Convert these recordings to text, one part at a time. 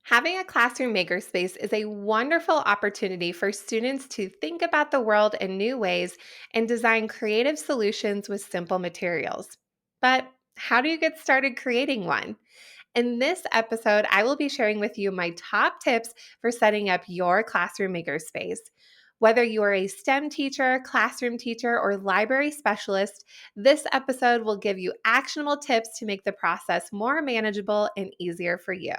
Having a classroom makerspace is a wonderful opportunity for students to think about the world in new ways and design creative solutions with simple materials. But how do you get started creating one? In this episode, I will be sharing with you my top tips for setting up your classroom makerspace. Whether you are a STEM teacher, classroom teacher, or library specialist, this episode will give you actionable tips to make the process more manageable and easier for you.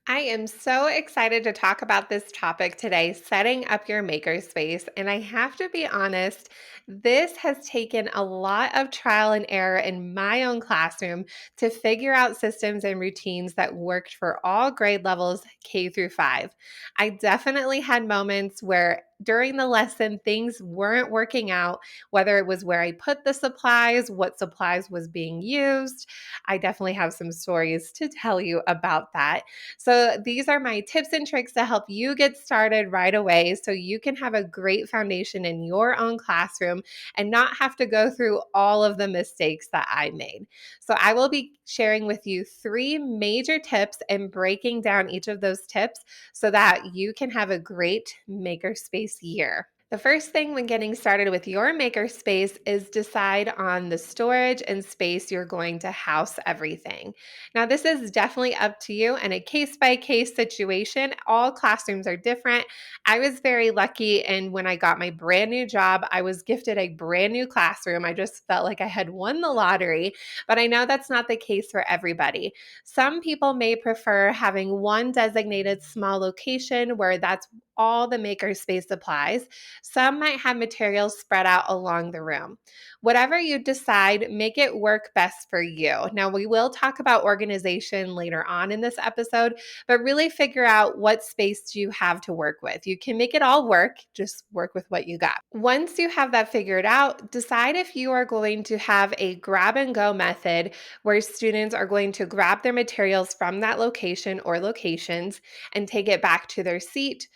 I am so excited to talk about this topic today, setting up your makerspace. And I have to be honest, this has taken a lot of trial and error in my own classroom to figure out systems and routines that worked for all grade levels K through 5. I definitely had moments where during the lesson things weren't working out, whether it was where I put the supplies, what supplies was being used. I definitely have some stories to tell you about that. So, these are my tips and tricks to help you get started right away so you can have a great foundation in your own classroom and not have to go through all of the mistakes that I made. So, I will be sharing with you 3 major tips and breaking down each of those tips so that you can have a great makerspace year. The first thing when getting started with your makerspace is decide on the storage and space you're going to house everything. Now, this is definitely up to you and a case by case situation. All classrooms are different. I was very lucky, and when I got my brand new job, I was gifted a brand new classroom. I just felt like I had won the lottery, but I know that's not the case for everybody. Some people may prefer having one designated small location where that's all the makerspace applies. Some might have materials spread out along the room. Whatever you decide, make it work best for you. Now, we will talk about organization later on in this episode, but really figure out what space do you have to work with. You can make it all work, just work with what you got. Once you have that figured out, decide if you are going to have a grab and go method where students are going to grab their materials from that location or locations and take it back to their seat,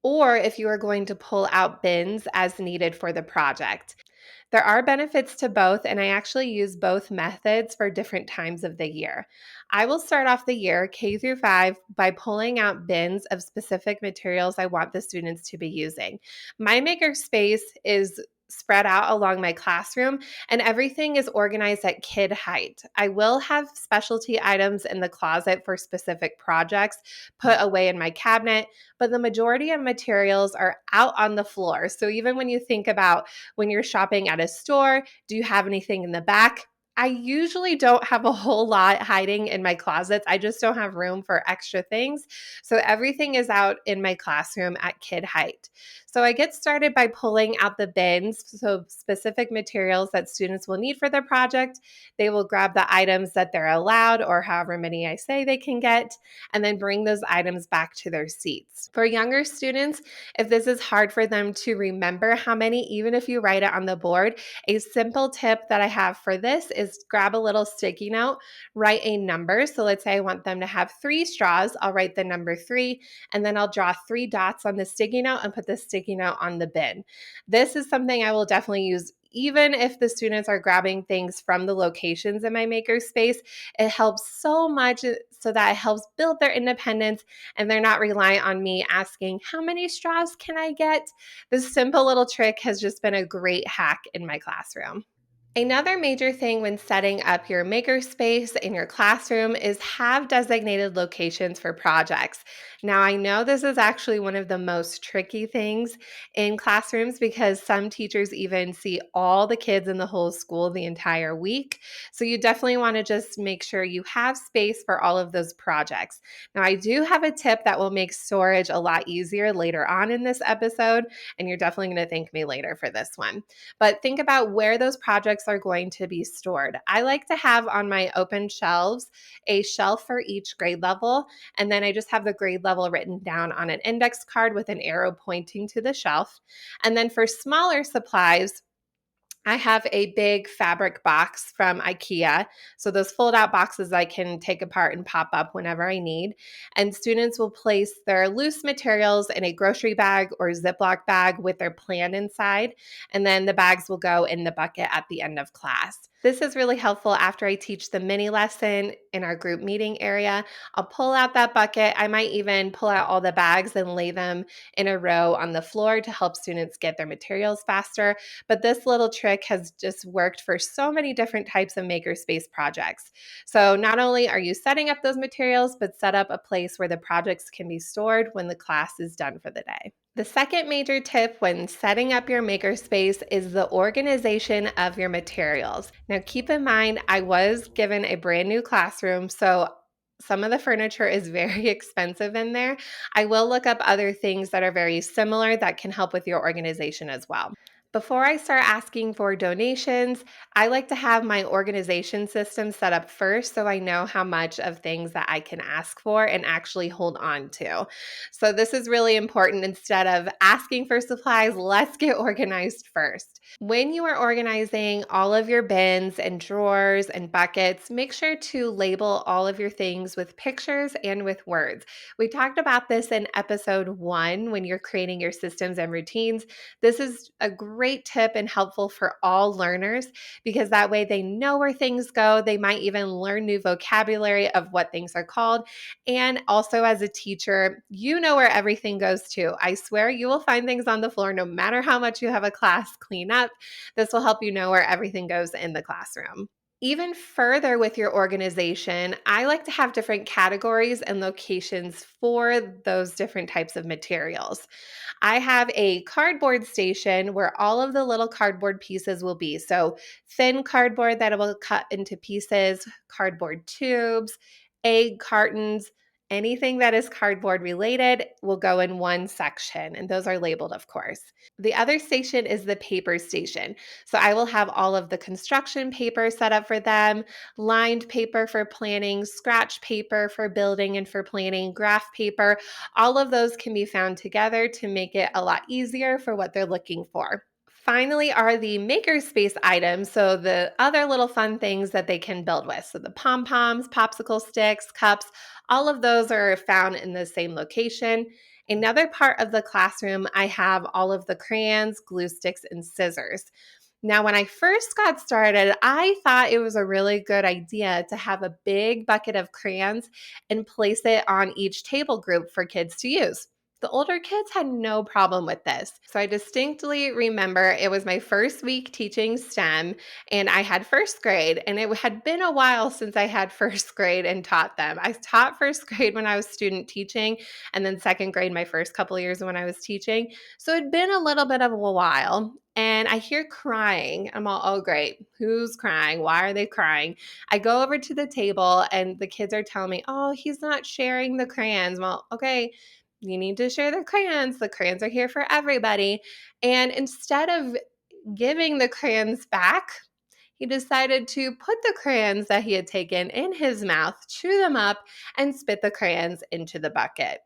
or if you are going to pull out bins as needed for the project. There are benefits to both, and I actually use both methods for different times of the year. I will start off the year, K through 5, by pulling out bins of specific materials I want the students to be using. My makerspace is spread out along my classroom, and everything is organized at kid height. I will have specialty items in the closet for specific projects put away in my cabinet, but the majority of materials are out on the floor. So even when you think about when you're shopping at a store, do you have anything in the back? I usually don't have a whole lot hiding in my closets. I just don't have room for extra things. So everything is out in my classroom at kid height. So I get started by pulling out the bins, so specific materials that students will need for their project. They will grab the items that they're allowed, or however many I say they can get, and then bring those items back to their seats. For younger students, if this is hard for them to remember how many, even if you write it on the board, a simple tip that I have for this is grab a little sticky note, write a number. So let's say I want them to have 3 straws. I'll write the number 3, and then I'll draw 3 dots on the sticky note and put the sticky note on the bin. This is something I will definitely use even if the students are grabbing things from the locations in my makerspace. It helps so much so that it helps build their independence and they're not reliant on me asking, how many straws can I get? This simple little trick has just been a great hack in my classroom. Another major thing when setting up your makerspace in your classroom is have designated locations for projects. Now, I know this is actually one of the most tricky things in classrooms because some teachers even see all the kids in the whole school the entire week. So you definitely want to just make sure you have space for all of those projects. Now, I do have a tip that will make storage a lot easier later on in this episode, and you're definitely going to thank me later for this one. But think about where those projects are going to be stored. I like to have on my open shelves a shelf for each grade level, and then I just have the grade level written down on an index card with an arrow pointing to the shelf. And then for smaller supplies, I have a big fabric box from IKEA. So those fold out boxes I can take apart and pop up whenever I need. And students will place their loose materials in a grocery bag or Ziploc bag with their plan inside. And then the bags will go in the bucket at the end of class. This is really helpful after I teach the mini lesson in our group meeting area. I'll pull out that bucket. I might even pull out all the bags and lay them in a row on the floor to help students get their materials faster. But this little trick has just worked for so many different types of makerspace projects. So not only are you setting up those materials, but set up a place where the projects can be stored when the class is done for the day. The second major tip when setting up your makerspace is the organization of your materials. Now, keep in mind, I was given a brand new classroom, so some of the furniture is very expensive in there. I will look up other things that are very similar that can help with your organization as well. Before I start asking for donations, I like to have my organization system set up first so I know how much of things that I can ask for and actually hold on to. So this is really important. Instead of asking for supplies, let's get organized first. When you are organizing all of your bins and drawers and buckets, make sure to label all of your things with pictures and with words. We talked about this in episode 1 when you're creating your systems and routines. This is a great tip and helpful for all learners because that way they know where things go. They might even learn new vocabulary of what things are called. And also, as a teacher, you know where everything goes to. I swear you will find things on the floor no matter how much you have a class clean up. This will help you know where everything goes in the classroom. Even further with your organization, I like to have different categories and locations for those different types of materials. I have a cardboard station where all of the little cardboard pieces will be. So, thin cardboard that will cut into pieces, cardboard tubes, egg cartons, anything that is cardboard related will go in one section. And those are labeled, of course. The other station is the paper station. So I will have all of the construction paper set up for them, lined paper for planning, scratch paper for building and for planning, graph paper. All of those can be found together to make it a lot easier for what they're looking for. Finally are the makerspace items, so the other little fun things that they can build with. So the pom-poms, popsicle sticks, cups, all of those are found in the same location. Another part of the classroom, I have all of the crayons, glue sticks, and scissors. Now, when I first got started, I thought it was a really good idea to have a big bucket of crayons and place it on each table group for kids to use. The older kids had no problem with this. So I distinctly remember it was my first week teaching STEM and I had first grade, and it had been a while since I had first grade and taught them. I taught first grade when I was student teaching, and then second grade my first couple of years when I was teaching. So it'd been a little bit of a while. And I hear crying. I'm all, oh, great. Who's crying? Why are they crying? I go over to the table and the kids are telling me, oh, he's not sharing the crayons. Well, okay, you need to share the crayons. The crayons are here for everybody. And instead of giving the crayons back, he decided to put the crayons that he had taken in his mouth, chew them up, and spit the crayons into the bucket.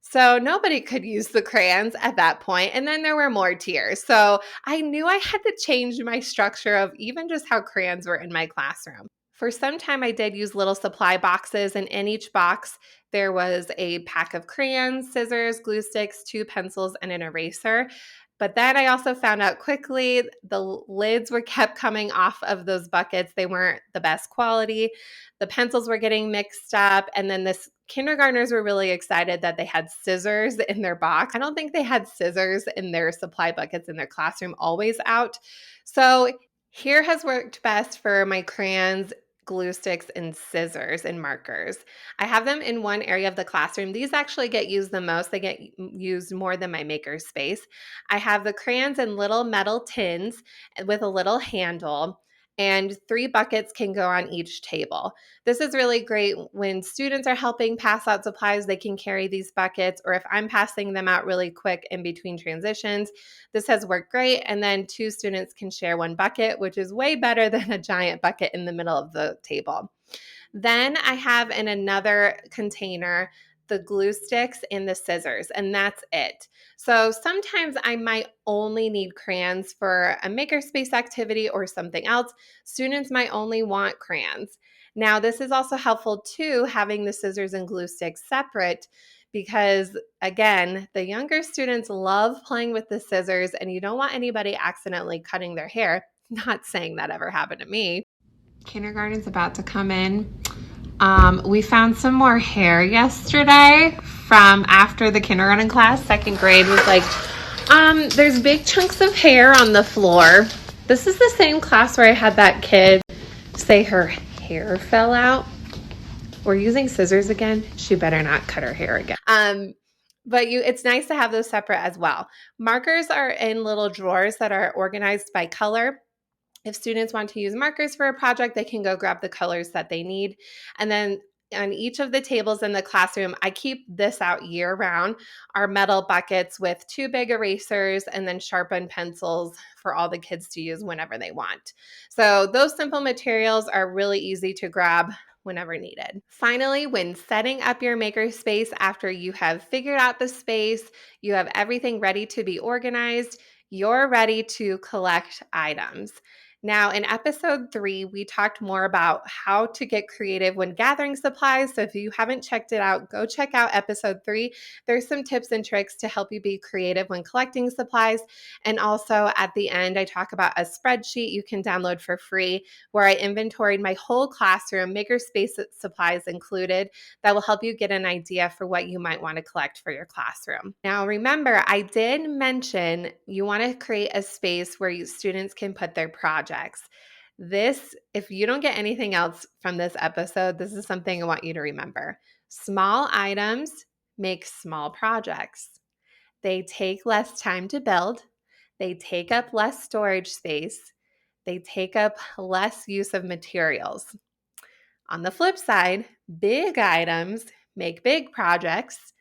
So nobody could use the crayons at that point, and then there were more tears. So I knew I had to change my structure of even just how crayons were in my classroom. For some time, I did use little supply boxes, and in each box, there was a pack of crayons, scissors, glue sticks, 2 pencils, and an eraser. But then I also found out quickly the lids were kept coming off of those buckets. They weren't the best quality. The pencils were getting mixed up. And then this kindergartners were really excited that they had scissors in their box. I don't think they had scissors in their supply buckets in their classroom always out. So here has worked best for my crayons, glue sticks, and scissors and markers. I have them in one area of the classroom. These actually get used the most. They get used more than my makerspace. I have the crayons in little metal tins with a little handle, and 3 buckets can go on each table. This is really great when students are helping pass out supplies. They can carry these buckets, or if I'm passing them out really quick in between transitions, this has worked great. And then 2 students can share 1 bucket, which is way better than a giant bucket in the middle of the table. Then I have in another container the glue sticks and the scissors, and that's it. So sometimes I might only need crayons for a makerspace activity or something else. Students might only want crayons. Now, this is also helpful too, having the scissors and glue sticks separate, because again, the younger students love playing with the scissors and you don't want anybody accidentally cutting their hair. Not saying that ever happened to me. Kindergarten's about to come in. We found some more hair yesterday from after the kindergarten class. Second grade was like, there's big chunks of hair on the floor. This is the same class where I had that kid say her hair fell out. We're using scissors again. She better not cut her hair again. But it's nice to have those separate as well. Markers are in little drawers that are organized by color. If students want to use markers for a project, they can go grab the colors that they need. And then on each of the tables in the classroom, I keep this out year round, are metal buckets with 2 big erasers and then sharpened pencils for all the kids to use whenever they want. So those simple materials are really easy to grab whenever needed. Finally, when setting up your makerspace after you have figured out the space, you have everything ready to be organized, you're ready to collect items. Now, in episode 3, we talked more about how to get creative when gathering supplies. So if you haven't checked it out, go check out episode 3. There's some tips and tricks to help you be creative when collecting supplies. And also at the end, I talk about a spreadsheet you can download for free where I inventoried my whole classroom, Makerspace supplies included, that will help you get an idea for what you might want to collect for your classroom. Now, remember, I did mention you want to create a space where students can put their projects. This, if you don't get anything else from this episode, this is something I want you to remember. Small items make small projects. They take less time to build. They take up less storage space. They take up less use of materials. On the flip side, big items make big projects.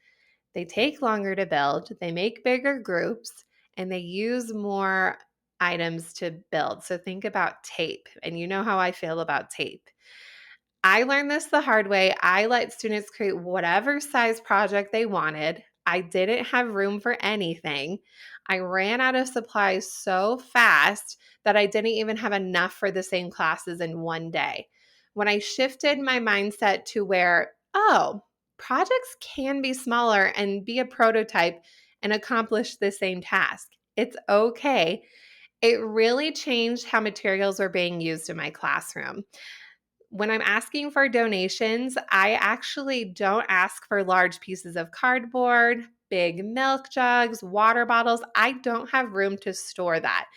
They take longer to build, they make bigger groups, and they use more items to build. So think about tape, and you know how I feel about tape. I learned this the hard way. I let students create whatever size project they wanted. I didn't have room for anything. I ran out of supplies so fast that I didn't even have enough for the same classes in one day. When I shifted my mindset to where, projects can be smaller and be a prototype and accomplish the same task. It's okay. It really changed how materials were being used in my classroom. When I'm asking for donations, I actually don't ask for large pieces of cardboard, big milk jugs, water bottles. I don't have room to store that.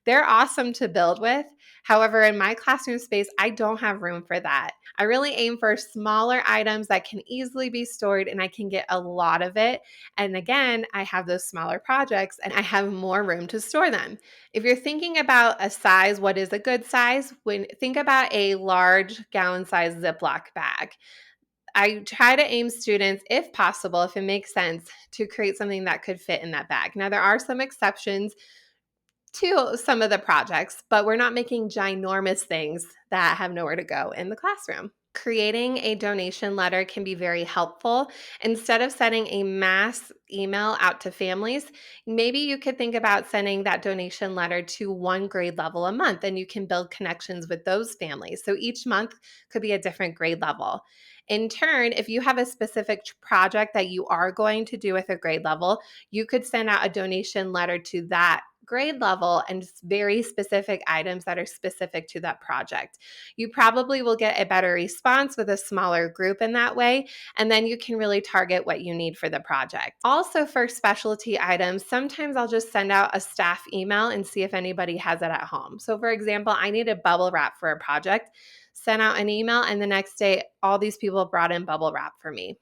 They're awesome to build with. However, in my classroom space, I don't have room for that. I really aim for smaller items that can easily be stored and I can get a lot of it. And again, I have those smaller projects and I have more room to store them. If you're thinking about a size, what is a good size? Think about a large gallon-size Ziploc bag. I try to aim students, if possible, if it makes sense, to create something that could fit in that bag. Now, there are some exceptions to some of the projects, but we're not making ginormous things that have nowhere to go in the classroom. Creating a donation letter can be very helpful. Instead of sending a mass email out to families, maybe you could think about sending that donation letter to one grade level a month, and you can build connections with those families. So each month could be a different grade level. In turn, if you have a specific project that you are going to do with a grade level, you could send out a donation letter to that grade level and very specific items that are specific to that project. You probably will get a better response with a smaller group in that way, and then you can really target what you need for the project. Also, for specialty items, sometimes I'll just send out a staff email and see if anybody has it at home. So for example, I needed bubble wrap for a project, sent out an email, and the next day, all these people brought in bubble wrap for me.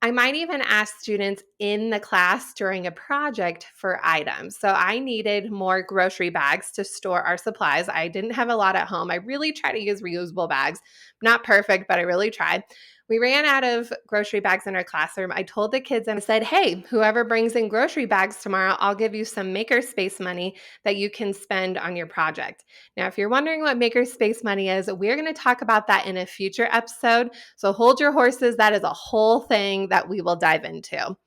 I might even ask students in the class during a project for items. So I needed more grocery bags to store our supplies. I didn't have a lot at home. I really try to use reusable bags. Not perfect, but I really tried. We ran out of grocery bags in our classroom. I told the kids and I said, hey, whoever brings in grocery bags tomorrow, I'll give you some Makerspace money that you can spend on your project. Now, if you're wondering what Makerspace money is, we're going to talk about that in a future episode. So hold your horses. That is a whole thing that we will dive into.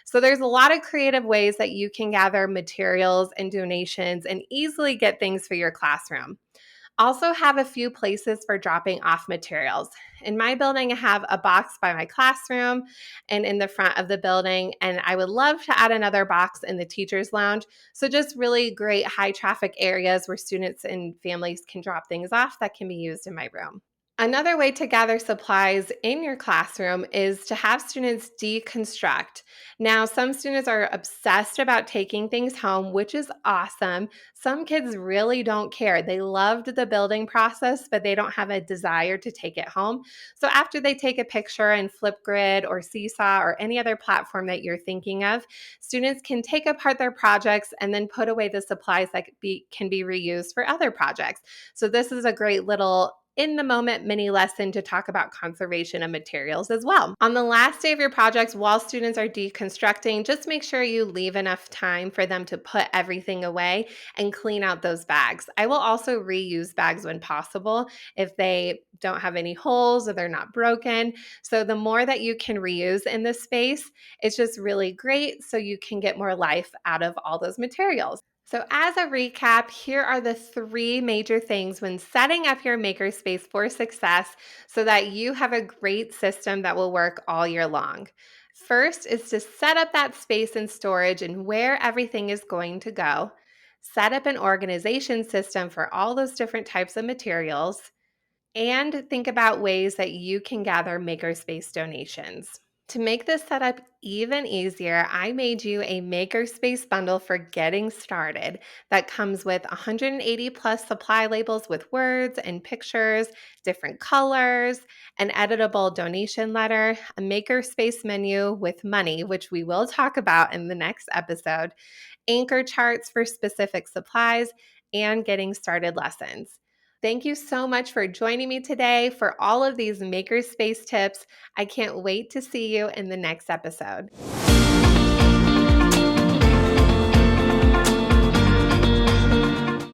So there's a lot of creative ways that you can gather materials and donations and easily get things for your classroom. Also have a few places for dropping off materials. In my building, I have a box by my classroom and in the front of the building, and I would love to add another box in the teacher's lounge. So just really great high traffic areas where students and families can drop things off that can be used in my room. Another way to gather supplies in your classroom is to have students deconstruct. Now, some students are obsessed about taking things home, which is awesome. Some kids really don't care. They loved the building process, but they don't have a desire to take it home. So, after they take a picture in Flipgrid or Seesaw or any other platform that you're thinking of, students can take apart their projects and then put away the supplies that can be reused for other projects. So, this is a great little in the moment mini lesson to talk about conservation of materials as well. On the last day of your projects, while students are deconstructing, just make sure you leave enough time for them to put everything away and clean out those bags. I will also reuse bags when possible if they don't have any holes or they're not broken. So the more that you can reuse in this space, it's just really great so you can get more life out of all those materials. So, as a recap, here are the three major things when setting up your makerspace for success so that you have a great system that will work all year long. First is to set up that space and storage and where everything is going to go. Set up an organization system for all those different types of materials. And think about ways that you can gather makerspace donations. To make this setup even easier, I made you a Makerspace bundle for getting started that comes with 180 plus supply labels with words and pictures, different colors, an editable donation letter, a Makerspace menu with money, which we will talk about in the next episode, anchor charts for specific supplies, and getting started lessons. Thank you so much for joining me today for all of these Makerspace tips. I can't wait to see you in the next episode.